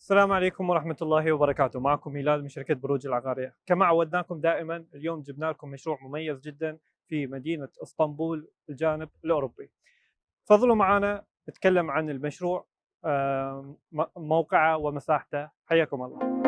السلام عليكم ورحمة الله وبركاته. معكم هلال من شركة بروج العقارية. كما عودناكم دائما، اليوم جبنا لكم مشروع مميز جدا في مدينة اسطنبول الجانب الأوروبي. تفضلوا معنا نتكلم عن المشروع، موقعه ومساحته. حياكم الله.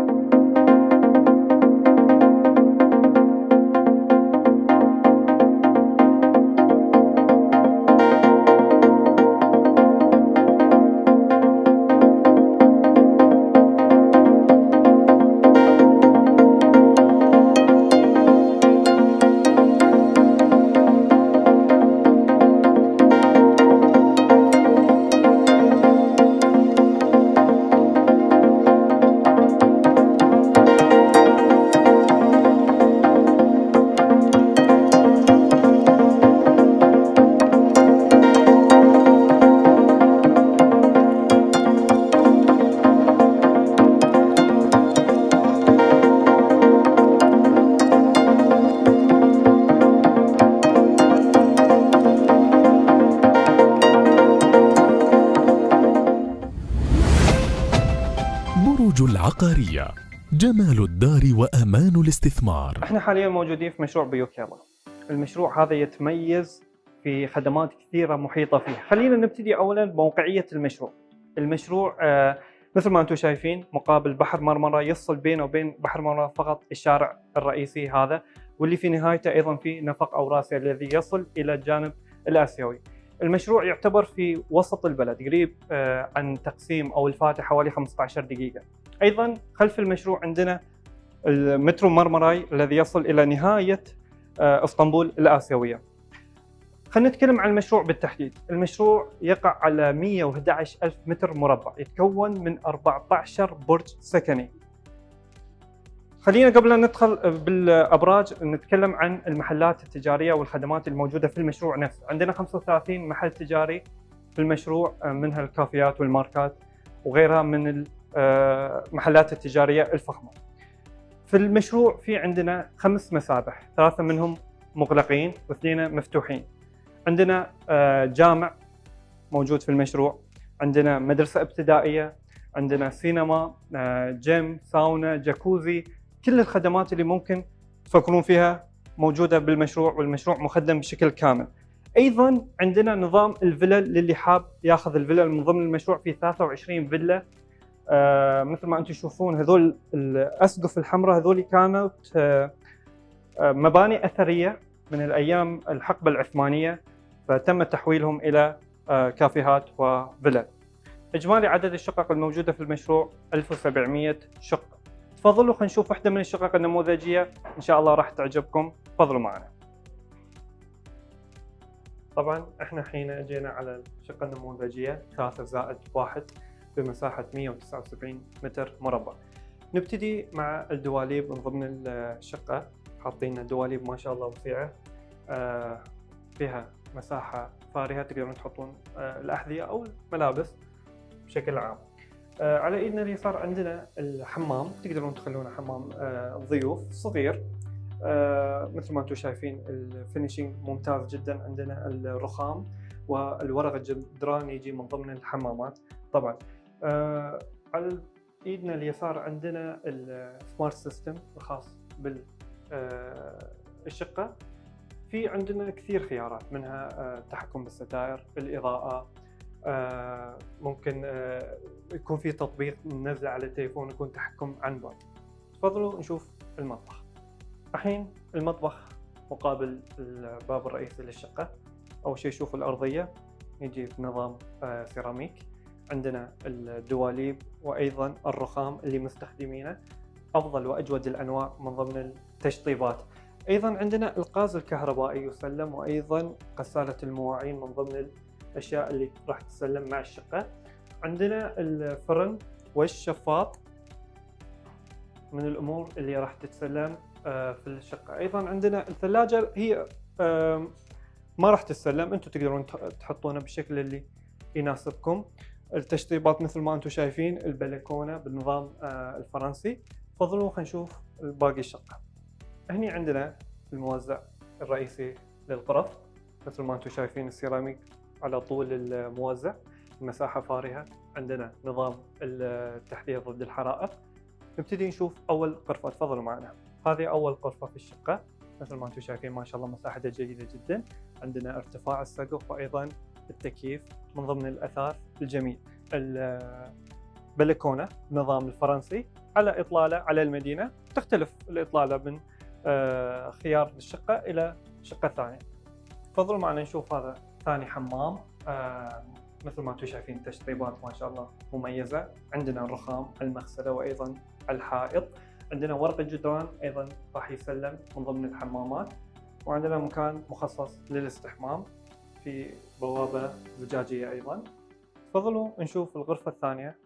بروج العقارية، جمال الدار وأمان الاستثمار. احنا حاليا موجودين في مشروع بيوكيلا. المشروع هذا يتميز في خدمات كثيرة محيطة فيه. خلينا نبتدي أولا بموقعية المشروع. المشروع مثل ما أنتم شايفين مقابل بحر مرمرة، يفصل بينه وبين بحر مرمرة فقط الشارع الرئيسي هذا، واللي في نهايته أيضا في نفق أوراسيا الذي يصل إلى الجانب الآسيوي. المشروع يعتبر في وسط البلد، قريب عن تقسيم أو الفاتح حوالي 15 دقيقة. أيضا خلف المشروع عندنا المترو مرمراي الذي يصل إلى نهاية اسطنبول الآسيوية. خلينا نتكلم عن المشروع بالتحديد. المشروع يقع على 111 ألف متر مربع، يتكون من 14 برج سكني. خلينا قبل أن ندخل بالأبراج نتكلم عن المحلات التجارية والخدمات الموجودة في المشروع نفسه. عندنا 35 محل تجاري في المشروع، منها الكافيات والماركات وغيرها من المحلات التجارية الفخمة. في المشروع في عندنا 5 مسابح، 3 منهم مغلقين و2 مفتوحين. عندنا جامع موجود في المشروع، عندنا مدرسة ابتدائية، عندنا سينما، جيم، ساونا، جاكوزي. كل الخدمات اللي ممكن تفكرون فيها موجودة بالمشروع، والمشروع مخدم بشكل كامل. أيضا عندنا نظام الفلل للي حاب ياخذ الفلل من ضمن المشروع. في 23 فيلا. مثل ما انتم تشوفون هذول الاسقف الحمراء، هذول كانت مباني اثريه من الايام الحقبه العثمانيه، فتم تحويلهم الى كافيهات وفلل. اجمالي عدد الشقق الموجوده في المشروع 1700 شقه. تفضلوا خلينا نشوف واحده من الشقق النموذجيه، ان شاء الله راح تعجبكم. تفضلوا معنا. طبعا احنا حين اجينا على الشقه النموذجيه 3+1 بمساحة 179 متر مربع. نبتدي مع الدواليب من ضمن الشقة. حاطين دواليب ما شاء الله وسيعة، فيها مساحة فارهة تقدرون تحطون الأحذية أو الملابس بشكل عام. على ايدنا اليسار عندنا الحمام، تقدرون تخلونه حمام ضيوف صغير. مثل ما انتم شايفين الفينيشينج ممتاز جدا. عندنا الرخام والورق الجدران يجي من ضمن الحمامات. طبعا على ايدنا اليسار عندنا السمارت سيستم الخاص بالشقة. في عندنا كثير خيارات، منها التحكم بالستائر، الإضاءة، ممكن يكون في تطبيق ننزله على التليفون يكون تحكم عن بعد. تفضلوا نشوف المطبخ. الحين المطبخ مقابل الباب الرئيسي للشقة. أول شيء شوفوا الأرضية يجي بنظام سيراميك. عندنا الدواليب وأيضا الرخام اللي مستخدمينه أفضل وأجود الأنواع من ضمن التشطيبات. أيضا عندنا الغاز الكهربائي يسلم، وأيضا غسالة المواعين من ضمن الأشياء اللي راح تسلم مع الشقة. عندنا الفرن والشفاط من الأمور اللي راح تتسلم في الشقة. أيضا عندنا الثلاجة، هي ما راح تتسلم، أنتم تقدرون تحطونها بالشكل اللي يناسبكم. التشطيبات مثل ما أنتم شايفين، البلكونة بالنظام الفرنسي. تفضلوا خلينا نشوف باقي الشقة. هني عندنا الموزع الرئيسي للغرف، مثل ما أنتم شايفين السيراميك على طول الموزع. المساحة فارهة عندنا نظام التحذير ضد الحرائق. نبتدي نشوف أول غرفة، تفضلوا معنا. هذه أول غرفة في الشقة، مثل ما أنتم شايفين ما شاء الله مساحتها جيدة جدا. عندنا ارتفاع السقف وأيضا التكييف من ضمن الأثاث الجميل. البلكونة نظام الفرنسي على إطلالة على المدينة، تختلف الإطلالة من خيار الشقة إلى شقة ثانية. تفضلوا معنا نشوف هذا ثاني حمام. مثل ما انتم شايفين تشطيبات ما شاء الله مميزة. عندنا الرخام، المغسلة وأيضا الحائط. عندنا ورق الجدران أيضا راح يسلم من ضمن الحمامات. وعندنا مكان مخصص للاستحمام في بوابة زجاجية أيضا. تفضلوا نشوف الغرفة الثانية.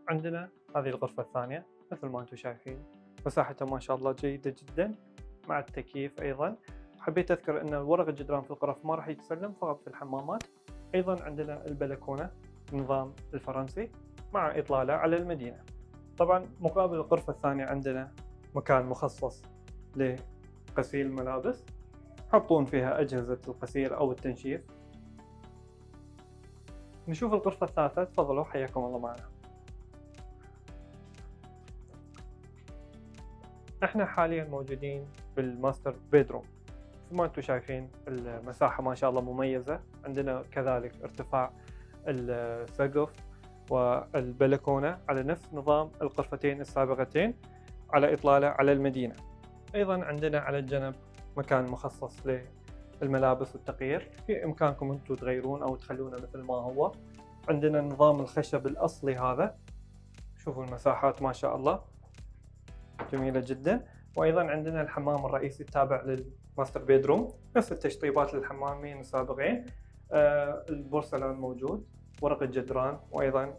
عندنا هذه الغرفة الثانية مثل ما انتم شايفين مساحتها ما شاء الله جيدة جدا مع التكييف أيضا. حبيت أذكر أن ورق الجدران في الغرف ما راح يتسلم، فقط في الحمامات. أيضا عندنا البلكونة نظام الفرنسي مع إطلالة على المدينة. طبعا مقابل الغرفة الثانية عندنا مكان مخصص لغسيل الملابس، حطون فيها أجهزة الغسيل أو التنشيف. نشوف الغرفة الثالثة، تفضلوا حياكم الله معنا. احنا حاليا موجودين بالماستر بيدروم. مثل ما انتم شايفين المساحة ما شاء الله مميزة. عندنا كذلك ارتفاع السقف والبلكونة على نفس نظام الغرفتين السابقتين على إطلالة على المدينة. أيضا عندنا على الجنب مكان مخصص للملابس والتغيير، في إمكانكم أنتم تغيرون أو تخلونه مثل ما هو. عندنا نظام الخشب الأصلي هذا، شوفوا المساحات ما شاء الله جميلة جدا. وأيضا عندنا الحمام الرئيسي التابع للماستر بيدروم، نفس التشطيبات للحمامين السابقين. البورسلان موجود، ورق الجدران، وأيضا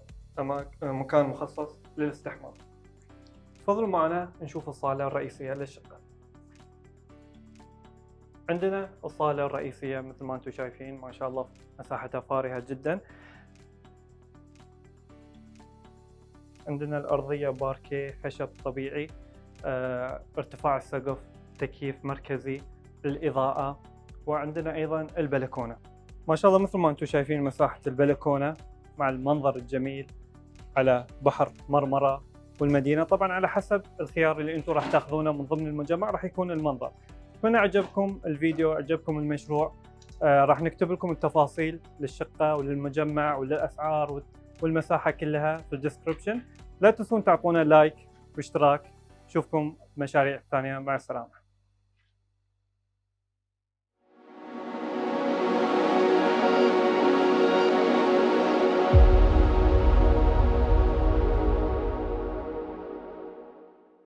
مكان مخصص للاستحمام. تفضلوا معنا نشوف الصالة الرئيسية للشقة. عندنا الصالة الرئيسية مثل ما انتم شايفين ما شاء الله مساحتها فارهة جدا. عندنا الأرضية باركيه خشب طبيعي. ارتفاع السقف، تكييف مركزي، الإضاءة. وعندنا أيضا البلكونة ما شاء الله مثل ما أنتم شايفين مساحة البلكونة مع المنظر الجميل على بحر مرمرة والمدينة. طبعا على حسب الخيار اللي أنتم راح تاخذونه من ضمن المجمع راح يكون المنظر. أتمنى عجبكم الفيديو، عجبكم المشروع. راح نكتب لكم التفاصيل للشقة وللمجمع وللأسعار والمساحة كلها في الديسكربشن. لا تنسون تعطونا لايك واشتراك. نشوفكم مشاريع ثانية. مع السلامة.